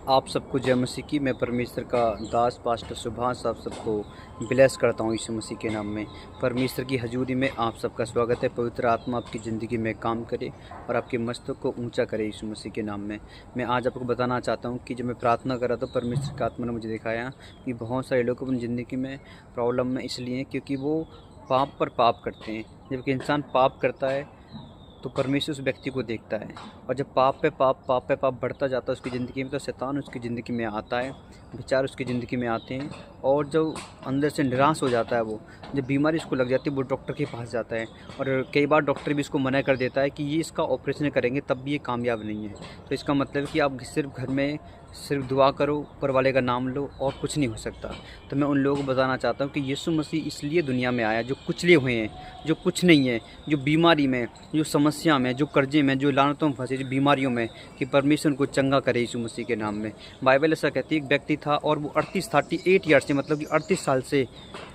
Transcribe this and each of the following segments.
आप सबको जय मसीह की। मैं परमेश्वर का दास पास्टर सुभाष आप सबको ब्लेस करता हूँ यीशु मसीह के नाम में। परमेश्वर की हजूरी में आप सबका स्वागत है। पवित्र आत्मा आपकी ज़िंदगी में काम करे और आपके मस्तक को ऊंचा करे यीशु मसीह के नाम में। मैं आज आपको बताना चाहता हूँ कि जब मैं प्रार्थना कर रहा था परमेश्वर की आत्मा ने मुझे दिखाया कि बहुत सारे लोग अपनी ज़िंदगी में प्रॉब्लम में इसलिए क्योंकि वो पाप पर पाप करते हैं। जबकि इंसान पाप करता है तो परमेश्वर उस व्यक्ति को देखता है, और जब पाप पे पाप बढ़ता जाता है उसकी ज़िंदगी में, तो शैतान उसकी ज़िंदगी में आता है, विचार उसकी ज़िंदगी में आते हैं, और जब अंदर से निराश हो जाता है, वो जब बीमारी उसको लग जाती है वो डॉक्टर के पास जाता है, और कई बार डॉक्टर भी इसको मना कर देता है कि ये इसका ऑपरेशन करेंगे तब भी ये कामयाब नहीं है। तो इसका मतलब है कि आप सिर्फ घर में सिर्फ दुआ करो, ऊपर वाले का नाम लो, और कुछ नहीं हो सकता। तो मैं उन लोगों को बताना चाहता हूँ कि यीशु मसीह इसलिए दुनिया में आया जो कुचले हुए हैं, जो कुछ नहीं है, जो बीमारी में, जो समस्या में, जो कर्जे में, जो लानतों में फंसे, जो बीमारियों में, कि परमेश्वर उनको चंगा करे यीशु मसीह के नाम में। बाइबल ऐसा कहती है एक व्यक्ति था और वो 38 ईयर से, मतलब कि 38 साल से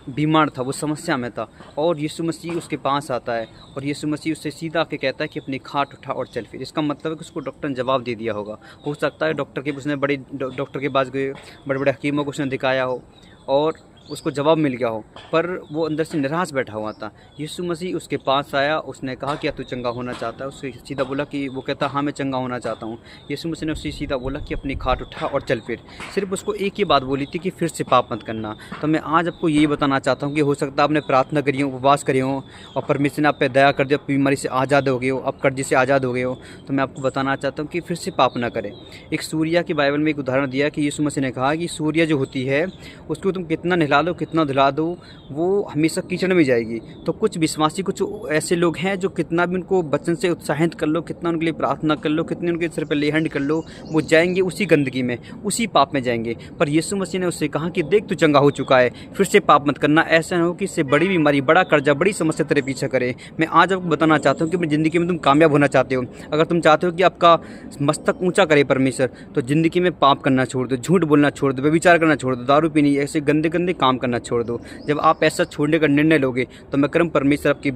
बीमार था, वो समस्या में था, और यीशु मसीह उसके पास आता है और यीशु मसीह उससे सीधा आके कहता है कि अपनी खाट उठा और चल फिर। इसका मतलब है कि उसको डॉक्टर ने जवाब दे दिया होगा। हो सकता है डॉक्टर के पास गए, बड़े बड़े हकीमों को उसने दिखाया हो और उसको जवाब मिल गया हो, पर वो अंदर से निराश बैठा हुआ था। यीशु मसीह उसके पास आया, उसने कहा क्या तू चंगा होना चाहता है? उससे सीधा बोला कि वो कहता हाँ मैं चंगा होना चाहता हूँ। यीशु मसीह ने उससे सीधा बोला कि अपनी खाट उठा और चल फिर। सिर्फ उसको एक ही बात बोली थी कि फिर से पाप मत करना। तो मैं आज आपको यही बताना चाहता हूँ कि हो सकता है आपने प्रार्थना करी हो, उपवास करे हो, और परमेश्वर ने आप पे दया कर दिया, बीमारी से आज़ाद हो गए हो, आप कर्जे से आज़ाद हो गए हो। तो मैं आपको बताना चाहता हूँ कि फिर से पाप ना करें। एक सूर्या की बाइबल में एक उदाहरण दिया कि यीशु मसीह ने कहा कि सूर्य जो होती है उसको तुम कितना नहला लो, कितना धुला दो, वो हमेशा कीचड़ में जाएगी। तो कुछ विश्वासी, कुछ ऐसे लोग हैं जो कितना भी उनको वचन से उत्साहित कर लो, कितना उनके लिए प्रार्थना कर लो, कितने उनके सिर पर लेहंड कर लो, वो जाएंगे उसी गंदगी में, उसी पाप में जाएंगे। पर यीशु मसीह ने उससे कहा कि देख तू चंगा हो चुका है, फिर से पाप मत करना। ऐसा ना हो कि इससे बड़ी बीमारी, बड़ा कर्जा, बड़ी समस्या तेरे पीछे करे। मैं आज आपको बताना चाहता हूँ कि अपनी ज़िंदगी में तुम कामयाब होना चाहते हो, अगर तुम चाहते हो कि आपका मस्तक ऊंचा करे परमेश्वर, तो ज़िंदगी में पाप करना छोड़ दो, झूठ बोलना छोड़ दो, व्यभिचार करना छोड़ दो, दारू पीनी, ऐसे गंदे गंदे काम करना छोड़ दो। जब आप ऐसा छोड़ने का निर्णय लोगे तो मैं करम परमेश्वर आपकी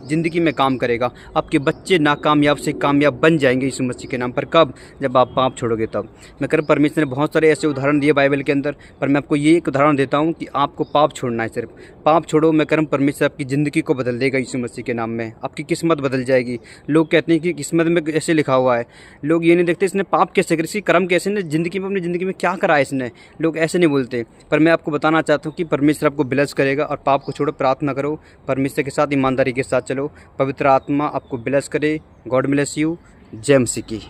ज़िंदगी में काम करेगा। आपके बच्चे नाकामयाब से कामयाब बन जाएंगे यीशु मसीह के नाम पर। कब? जब आप पाप छोड़ोगे तब। मैं करम परमेश्वर ने बहुत सारे ऐसे उदाहरण दिए बाइबल के अंदर, पर मैं आपको ये एक उदाहरण देता हूँ कि आपको पाप छोड़ना है। सिर्फ पाप छोड़ो, मैं करम परमेश्वर आपकी ज़िंदगी को बदल देगा यीशु मसीह के नाम में। आपकी किस्मत बदल जाएगी। लोग कहते हैं कि किस्मत में ऐसे लिखा हुआ है, लोग ये नहीं देखते इसने पाप कैसे करे, इसकी कर्म कैसे, ने ज़िंदगी में, अपनी ज़िंदगी में क्या करा है इसने। लोग ऐसे नहीं बोलते, पर मैं आपको बताना चाहता हूँ कि परमेश्वर आपको ब्लेस करेगा। और पाप को छोड़ो, प्रार्थना करो, परमेश्वर के साथ ईमानदारी के साथ चलो। पवित्र आत्मा आपको ब्लेस करे। God bless you. जय मसीह की।